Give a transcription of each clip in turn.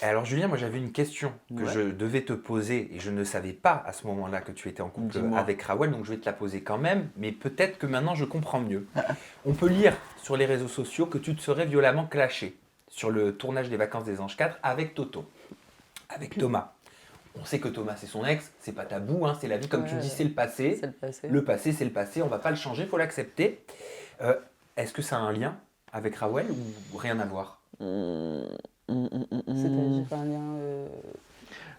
Alors Julien, moi j'avais une question que Ouais, je devais te poser et je ne savais pas à ce moment-là que tu étais en couple dis-moi. avec Rawel, donc je vais te la poser quand même, mais peut-être que maintenant je comprends mieux. On peut lire sur les réseaux sociaux que tu te serais violemment clashé sur le tournage des Vacances des Anges 4 avec Toto, avec Thomas. On sait que Thomas c'est son ex, c'est pas tabou, hein, c'est la vie, comme tu Ouais, dis, c'est le passé. c'est le passé. Le passé c'est le passé, on va pas le changer, il faut l'accepter. Euh, Est-ce que ça a un lien avec Rawel ou rien à voir? Hum, hum. C'est-à-dire un lien.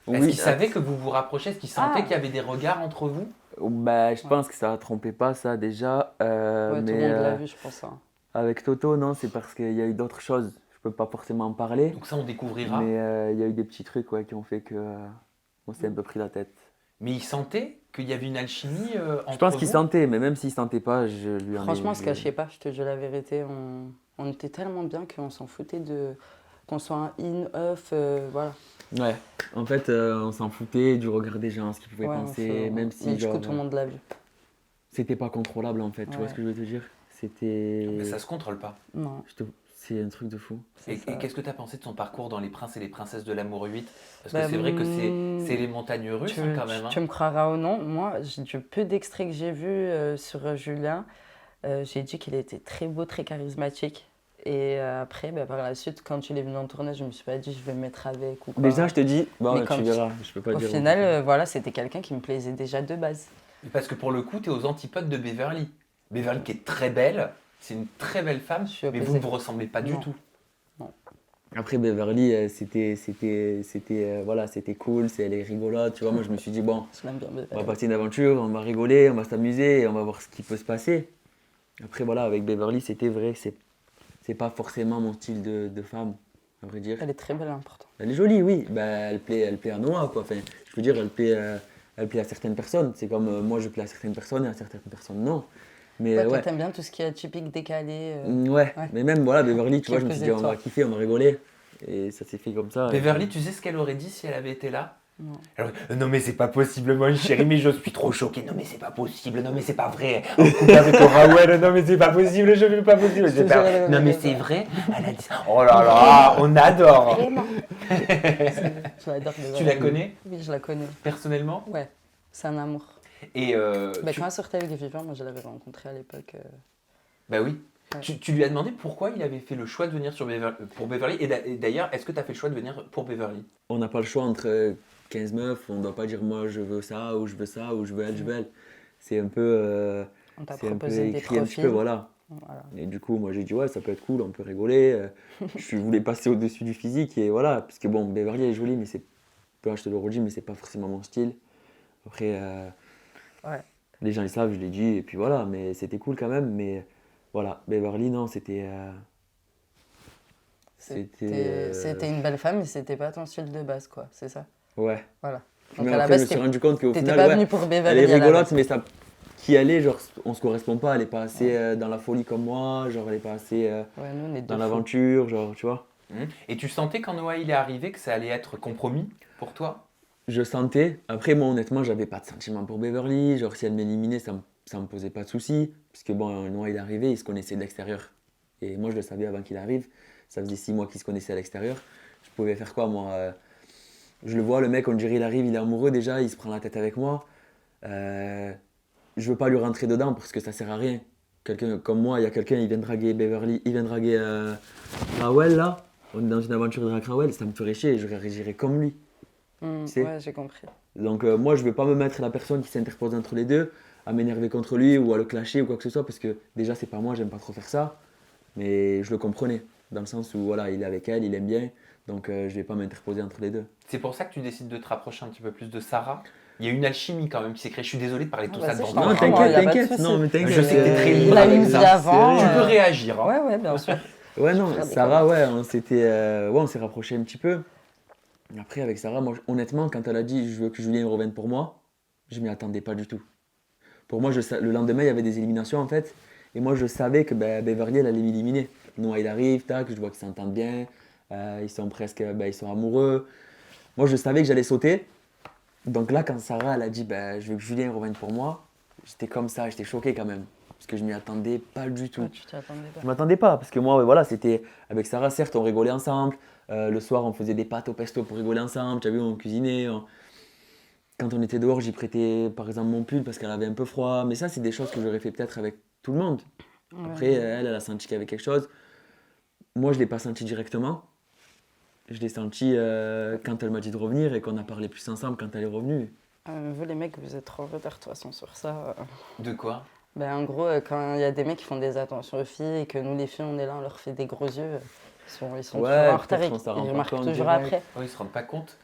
Est-ce qu'il Oui, savait que vous vous rapprochiez? Est-ce qu'il sentait qu'il Ah! y avait des regards entre vous? bah, je Ouais. pense que ça ne trompait pas ça déjà. Ouais, tout le Mais monde l'a vu, je pense, hein. avec Toto, non, c'est parce qu'il y a eu d'autres choses. Je peux pas forcément en parler. Donc ça, on Mais découvrira. il y a eu des petits trucs ouais, qui ont fait que on s'est un peu pris la tête. Mais il sentait qu'il y avait une alchimie Je pense entre qu'il vous? sentait, mais même s'il sentait pas, je lui en ai. Franchement, on se cachait pas, je te dis la vérité. On était tellement bien qu'on s'en foutait de qu'on soit un in, off, voilà. Ouais, en fait, on s'en foutait du regard des gens, ce qu'ils pouvaient Ouais, penser, même mais si du coup, genre tout le monde l'a vu. c'était pas contrôlable en fait. Tu vois ce Ouais. que je veux te dire? Mais C'était. ça se contrôle pas. Non, C'est un truc de fou. c'est Et ça. qu'est-ce que tu as pensé de son parcours dans Les Princes et les Princesses de l'amour 8? Parce que Bah, c'est vrai que c'est les montagnes russes tu, hein, quand même. tu Hein. me croiras ou non, moi, du peu d'extraits que j'ai vus sur Julien, j'ai dit qu'il était très beau, très charismatique. Et après, bah, par la suite, quand il est venu en tournage, je me suis pas dit je vais me mettre avec ou Déjà, quoi. je te dis, Mais bon, tu quand, verras, je peux pas au dire. final, voilà, c'était quelqu'un qui me plaisait déjà de base. Parce que pour le coup, tu es aux antipodes de Beverly. Beverly qui est très belle, c'est une très belle femme, Je suis mais vous ne opposée. vous ressemblez pas du Non, tout. non. Après, Beverly, voilà, c'était cool, elle est rigolote, tu vois. Moi, je me suis dit, bon, Je l'aime bien, on va Beverly. passer une aventure, on va rigoler, on va s'amuser, et on va voir ce qui peut se passer. Après, voilà, avec Beverly, c'était vrai que c'est pas forcément mon style de femme, à vrai dire. Elle est très belle, hein, pourtant. Elle est jolie, oui, bah, elle plaît à Noah, quoi. Enfin, je veux dire, elle plaît à certaines personnes. C'est comme moi, je plais à certaines personnes et à certaines personnes, non. Mais Ouais, toi, ouais. t'aimes bien tout ce qui est atypique, décalé. Ouais, Ouais, mais même voilà, Beverly, tu qui est vois, je me suis dit, opposé de on va toi. kiffer, on va rigoler. Et ça s'est fait comme ça. Et Beverly, puis... tu sais ce qu'elle aurait dit si elle avait été là? Non. Alors, non mais c'est pas possible, moi chérie, mais je suis trop choqué. Non mais c'est pas possible, non mais c'est pas vrai. En couple avec Raoul, non mais c'est pas possible, je veux pas possible. Je te jure, elle Non aurait mais dit c'est ça. vrai. Elle a dit, oh là là, on adore. Vraiment. Je l'adore, Tu la Beverly. connais Oui, je la connais. personnellement? Ouais, c'est un amour. Et Bah, quand elle sortait avec Vivien, moi je l'avais rencontré à l'époque. bah oui. Ouais. Tu lui as demandé pourquoi il avait fait le choix de venir pour Beverly. Et d'ailleurs, est-ce que tu as fait le choix de venir pour Beverly? On n'a pas le choix entre 15 meufs, on ne doit pas dire moi je veux ça, ou je veux ça, ou je veux elle, je veux elle. C'est un peu, On t'a c'est un peu proposé des écrit un petit peu, profils. voilà. Voilà. Et du coup, moi j'ai dit ouais, ça peut être cool, on peut rigoler. Je voulais passer au-dessus du physique, et voilà. Parce que bon, Beverly elle est jolie, mais c'est, je te le redis, mais c'est pas forcément mon style. Après, Ouais. les gens ils savent, je l'ai dit, et puis voilà, mais c'était cool quand même. Mais voilà, Beverly, non, c'était. C'était une belle femme, mais c'était pas ton style de base, quoi. C'est ça. Ouais. Voilà. Mais Donc à la après, je base, me suis rendu compte qu'au t'étais final, pas ouais, venu pour elle Beverly est à la rigolote, base. mais ça, qui elle est, genre, on se correspond pas, elle est pas assez dans la folie comme moi, genre, elle est pas assez Ouais, nous on est dans deux fous. l'aventure, genre, tu vois. Et tu sentais quand Noah il est arrivé que ça allait être compromis pour toi? Je sentais, après, moi, honnêtement, j'avais pas de sentiment pour Beverly, genre, si elle m'éliminait, ça me posait pas de soucis, parce que bon, Noah, il est arrivé, il se connaissait de l'extérieur. Et moi, je le savais avant qu'il arrive, ça faisait 6 mois qu'il se connaissait à l'extérieur. Je pouvais faire quoi, moi je le vois, le mec, on dirait, il arrive, il est amoureux déjà, il se prend la tête avec moi. Je veux pas lui rentrer dedans parce que ça sert à rien. Quelqu'un comme moi, il y a quelqu'un, il vient draguer Beverly, il vient draguer Rawel là. On est dans une aventure avec Rawel, ça me ferait chier, je réagirais comme lui. Tu sais. Ouais, j'ai compris. Donc moi, je veux pas me mettre la personne qui s'interpose entre les deux, à m'énerver contre lui ou à le clasher ou quoi que ce soit parce que déjà c'est pas moi, j'aime pas trop faire ça. Mais je le comprenais dans le sens où voilà, il est avec elle, il aime bien, donc je vais pas m'interposer entre les deux. C'est pour ça que tu décides de te rapprocher un petit peu plus de Sarah. Il y a une alchimie quand même qui s'est créée. Je suis désolé de parler de Ah, tout bah, ça si, devant je toi. t'en Non, prie, Hein. moi, y a pas de t'inquiète, souci. non mais t'inquiète. Je sais que t'es très libre Il a avec une vie ça. avant. Tu peux réagir. Hein. Ouais, ouais, bien sûr. Ouais, non, Frère des Sarah, ouais, on s'est rapprochés un petit peu. Après, avec Sarah, moi, honnêtement, quand elle a dit je veux que Julien revienne pour moi, je m'y attendais pas du tout. Pour moi, le lendemain, il y avait des éliminations en fait. Et moi, je savais que Beverly, elle allait m'éliminer. Noah, il arrive, tac, je vois qu'ils s'entendent bien. Ils sont presque, ils sont amoureux. Moi, je savais que j'allais sauter. Donc là, quand Sarah, elle a dit je veux que Julien revienne pour moi, j'étais comme ça, j'étais choqué quand même. Parce que je m'y attendais pas du tout. Ouais, tu t'y attendais pas. Je m'attendais pas, parce que moi, ouais, voilà, c'était avec Sarah, certes, on rigolait ensemble, Le soir, on faisait des pâtes au pesto pour rigoler ensemble. Tu as vu, on cuisinait. Quand on était dehors, j'y prêtais par exemple mon pull parce qu'elle avait un peu froid. Mais ça, c'est des choses que j'aurais fait peut-être avec tout le monde. Après, Ouais. elle a senti qu'il y avait quelque chose. Moi, je ne l'ai pas senti directement. Je l'ai senti quand elle m'a dit de revenir et qu'on a parlé plus ensemble quand elle est revenue. Vous les mecs, vous êtes trop en retard de toute façon sur ça. De quoi? Ben, en gros, quand il y a des mecs qui font des attentions aux filles et que nous les filles on est là, on leur fait des gros yeux, ils sont Ouais, toujours en retard, peut-être on s'en rend ils pas remarquent compte toujours direct. après. Oh, ils se rendent pas compte.